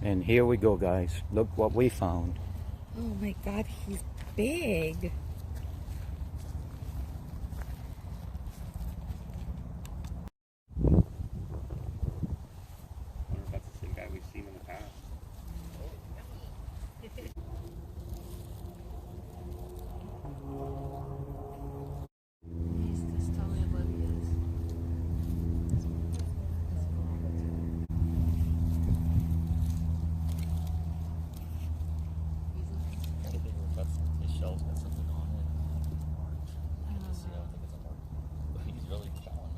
And here we go, guys. Look what we found. Oh my God, he's big. I wonder if that's the same guy we've seen in the past. He's just totally oblivious. His shell's got something on it. I don't think it's a mark. But he's really chowing,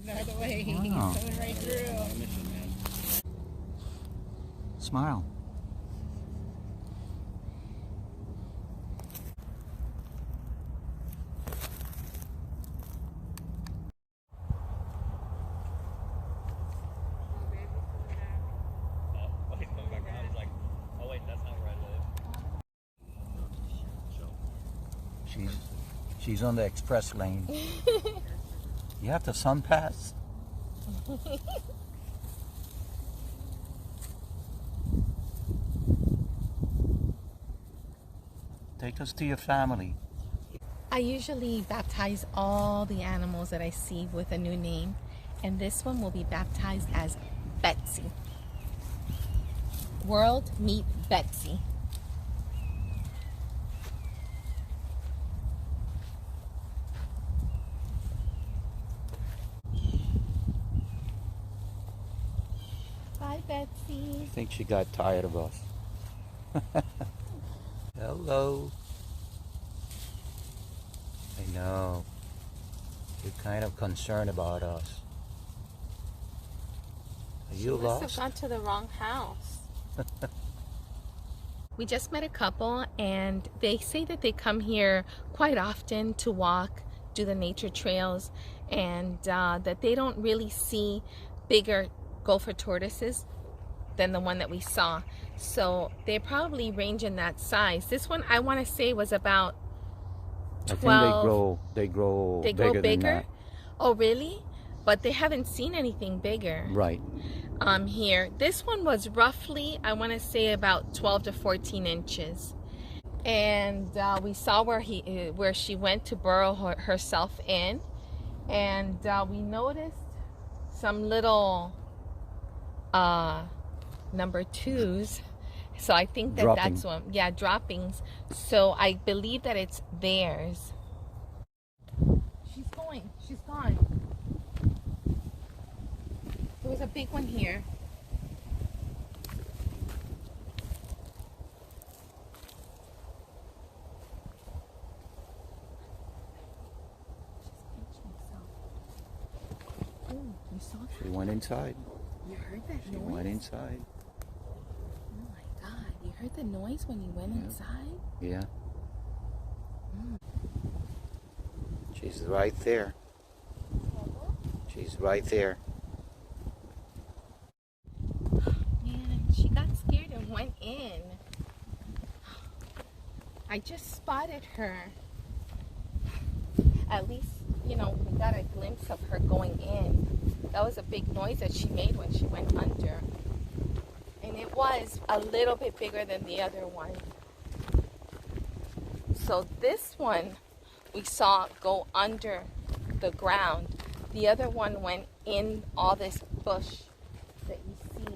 man. By the way, he's Wow. coming right through. Mission, man. Smile. Oh, he's coming back around. He's like, oh wait, that's not where I live. She's on the express lane. You have to sun pass. Take us to your family. I usually baptize all the animals that I see with a new name, and this one will be baptized as Betsy. World meet Betsy. Bye, Betsy. I think she got tired of us. Hello. I know. You're kind of concerned about us. Are you Must lost? have gone to the wrong house. We just met a couple, and they say that they come here quite often to walk, do the nature trails, and that they don't really see bigger gopher tortoises than the one that we saw. So they probably range in that size. This one, I want to say, was about 12. I think they grow bigger than that. Oh, really? But they haven't seen anything bigger. Right. Here. This one was roughly, I want to say, about 12 to 14 inches. And we saw where she went to burrow herself in. And we noticed some little number twos. So I think that that's one. Yeah, droppings. So I believe that it's theirs. She's going. She's gone. There was a big one here. Oh, you saw that? She went inside. You heard that She noise? went inside. Oh my God! You heard the noise when you went inside? Yeah. She's right there. She's right there. Man, she got scared and went in. I just spotted her. At least, you know, we got a glimpse of her going in. That was a big noise that she made when she went under. And it was a little bit bigger than the other one. So this one we saw go under the ground. The other one went in all this bush that you see.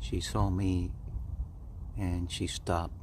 She saw me and she stopped.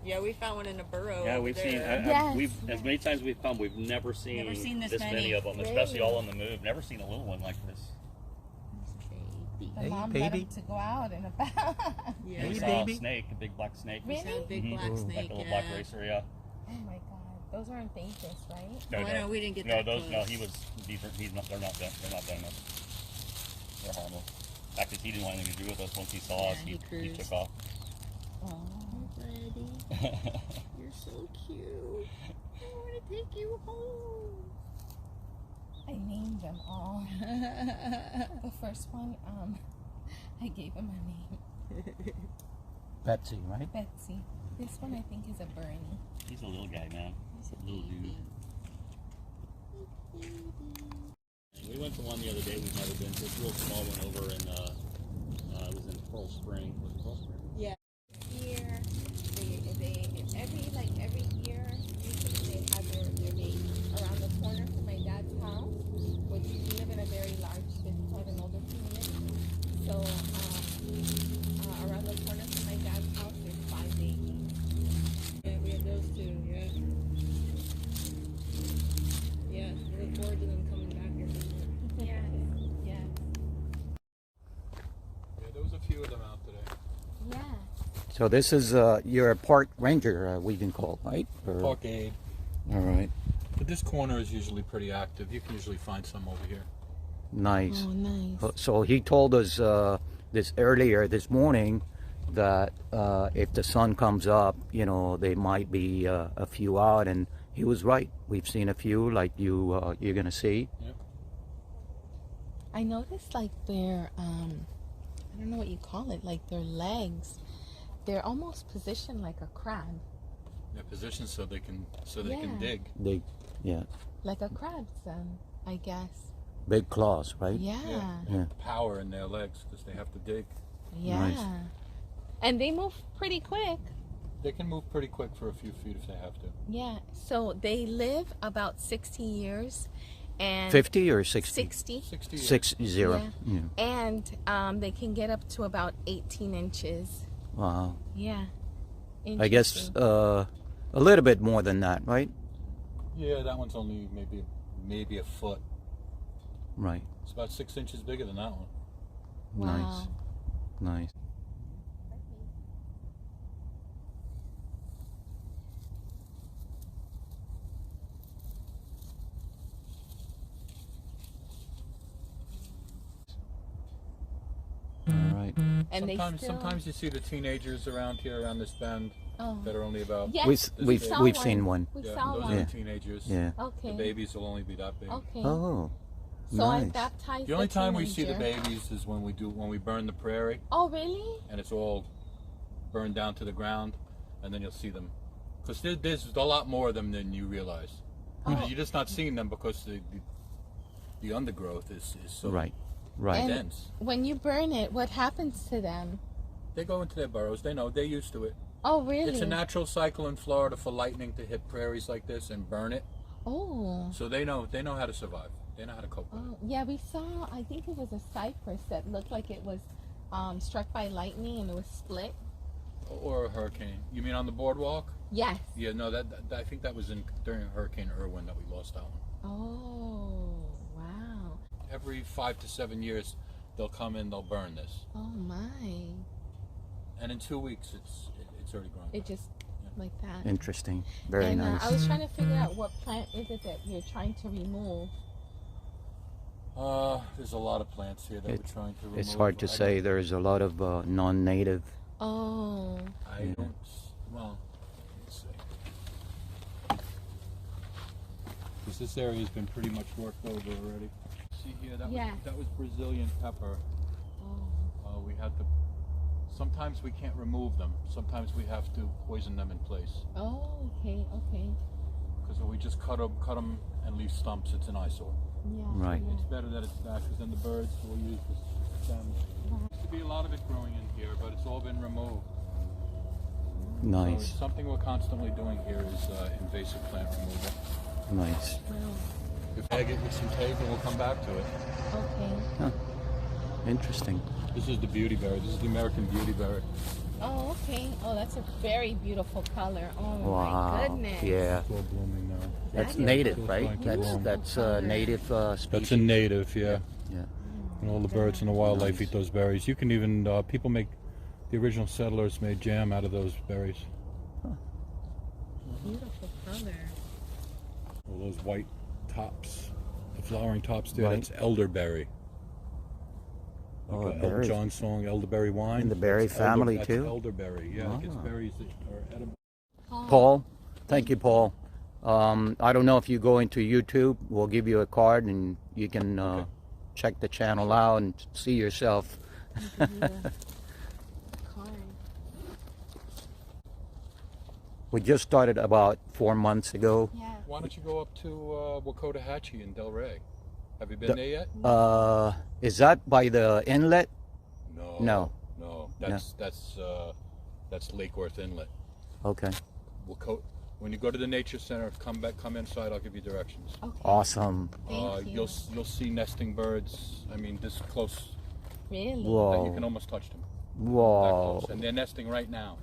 Yeah, we found one in a burrow. Yeah, over we've there. seen. Yes. We've as many times we've come, we've never seen this many of them, especially all on the move. Never seen a little one like this. Baby. The Hey, mom baby. let him to go out and about. Yeah, Hey, We saw baby. a snake, a big black snake. we saw a big Mhm. black Ooh. snake. Like a little Yeah. black racer, yeah. Oh my God, those aren't dangerous, right? No, Oh, no, we didn't get no, that those. No, close. he was. He's not. They're not. They're not venomous. They're harmless. Actually, he didn't want anything to do with us. Once he saw Yeah, us, he he cruised. took off. Oh. Buddy, you're so cute. I want to take you home. I named them all. The first one, I gave him a name, Betsy, right? Betsy. This one I think is a Bernie. He's a little guy, man. He's a little dude. We went to one the other day we've never been to. It's a real small one over in, it was in Pearl Spring. Was it Pearl Spring? Yeah. Here, every year, usually they have their baby around the corner from my dad's house, which we live in a very large, it's quite an older community. So, around the corner from my dad's house, there's 5 babies. Yeah, we have those too. Yeah. Yeah, we look forward to them coming back here. Yes, yes, Yeah, there was a few of them out today. yeah. So this is your park ranger, we can call, right? Or- Park aid. All right. But this corner is usually pretty active. You can usually find some over here. Nice. Oh, nice. So he told us this earlier this morning that if the sun comes up, you know, there might be a few out, and he was right. We've seen a few, like you're gonna see. I noticed like their, I don't know what you call it, like their legs, they're almost positioned like a crab. They're positioned so they can Yeah. dig. They, yeah, Like a crab's, I guess. big claws, right? Yeah. Yeah. Power in their legs because they have to dig. Yeah. Nice. And they move pretty quick. They can move pretty quick for a few feet if they have to. Yeah. So they live about 60 years and 50 or 60? 60. 60 years. 60. Yeah. Yeah. And they can get up to about 18 inches. Wow. Yeah. I guess Interesting. a little bit more than that, right? Yeah, that one's only maybe a foot. Right. It's about 6 inches bigger than that one. Wow. Nice. All right. And they still, Sometimes you see the teenagers around here, around this bend, oh. that are only about. Yes, We've saw we've one. seen one. We Yeah, saw those one. are Yeah. the teenagers. Yeah. Okay. The babies will only be that big. Okay. Oh. So I Nice. baptized The only the time we see the teenager. babies is when we burn the prairie Oh, really? and it's all burned down to the ground, and then you'll see them. Because there's a lot more of them than you realize. Oh. You're just not seeing them because the undergrowth is so Right. Right. And dense. when you burn it, what happens to them? They go into their burrows. They know. They're used to it. Oh, really? It's a natural cycle in Florida for lightning to hit prairies like this and burn it. Oh. So they know how to survive. They know how to cope with it. Oh, yeah, we saw, I think it was a cypress that looked like it was struck by lightning and it was split. Or a hurricane. You mean on the boardwalk? Yes. Yeah, no, that I think that was during Hurricane Irwin that we lost that one. Oh, wow. Every 5 to 7 years, they'll come in, they'll burn this, Oh, my. and in 2 weeks, it's already grown. It just, like that. Interesting. Very and nice. I was trying to figure out what plant is it that you're trying to remove. There's a lot of plants here that we're trying to remove. It's hard to say. There's a lot of non-native. Oh. I don't. Well, let's see. Because this area has been pretty much worked over already. See here, that was Brazilian pepper. Oh. We had to. Sometimes we can't remove them. Sometimes we have to poison them in place. Oh, okay, okay. Because if we just cut them and leave stumps, it's an eyesore. Yeah. Right. Yeah. It's better that it's that, because then the birds will use the stems. There used to be a lot of it growing in here, but it's all been removed. So Nice. something we're constantly doing here is invasive plant removal. Nice. Wow. If I get with some tape, and we'll come back to it. Okay. Interesting. This is the beautyberry. This is the American beautyberry. Oh, okay. Oh, that's a very beautiful color. Oh my Wow. goodness. Yeah. Still blooming now. That's That is native, Feels right? like That's color. native species. That's a native, yeah. Yeah. And all the birds and the wildlife Nice. eat those berries. You can even, people make, the original settlers made jam out of those berries. Beautiful color. All those white tops, the flowering tops there, Right. that's elderberry. Oh, Like Elton berries. John song, Elderberry Wine. In the berry That's family, that's too? elderberry, yeah. It's Ah. berries that are edible. Paul, thank you, Paul. I don't know if you go into YouTube, we'll give you a card and you can check the channel out and see yourself. We just started about 4 months ago. Yeah. Why don't you go up to Wakotahachie in Delray? Have you been there yet? Is that by the inlet? No. No. That's Lake Worth Inlet. Okay. When you go to the nature center, come inside. I'll give you directions. Okay. Awesome. Thank you. You'll see nesting birds. I mean, this close Really? that you Whoa. can almost touch them. That Whoa. close. And they're nesting right now.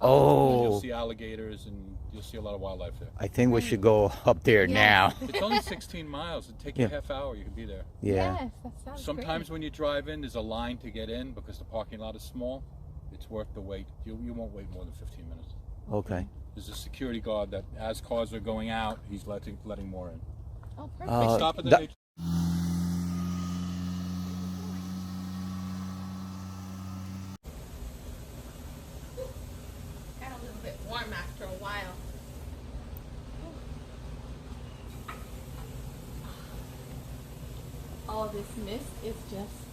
Oh, You'll see alligators and you'll see a lot of wildlife there. I think we should go up there Yeah. now. It's only 16 miles. It'd take you Yeah. a half hour. You can be there. Yeah. Yes, that sounds Sometimes when you drive in, there's a line to get in because the parking lot is small. It's worth the wait. You won't wait more than 15 minutes. Okay. There's a security guard that, as cars are going out, he's letting more in. Oh, perfect. They stop at the that- nature. Got a little bit warm after a while. All this mist is just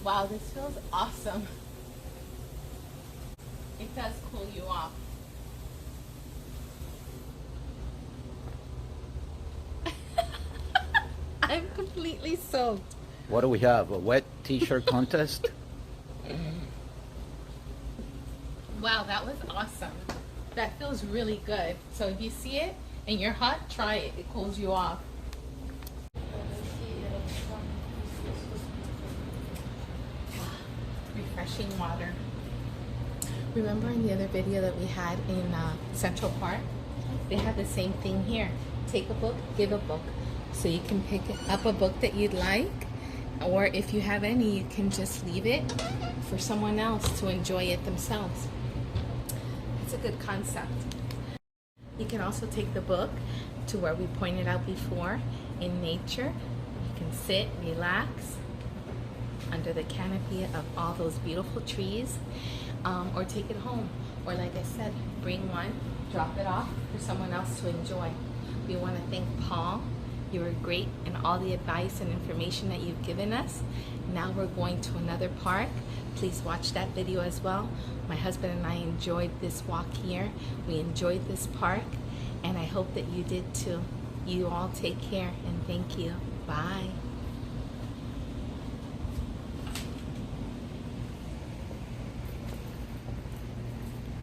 wow, this feels awesome. It does cool you off. I'm completely soaked. What do we have? A wet t-shirt contest? Wow, that was awesome. That feels really good. So if you see it and you're hot, try it. It cools you off. Refreshing water. Remember in the other video that we had in Central Park? They have the same thing here. Take a book, give a book. So you can pick up a book that you'd like, or if you have any, you can just leave it for someone else to enjoy it themselves. It's a good concept. You can also take the book to where we pointed out before in nature. You can sit, relax under the canopy of all those beautiful trees, or take it home, or like I said, bring one, drop it off for someone else to enjoy. We want to thank Paul. You were great in all the advice and information that you've given us. Now we're going to another park. Please watch that video as well. My husband and I enjoyed this walk here. We enjoyed this park, and I hope that you did too. You all take care, and thank you. Bye.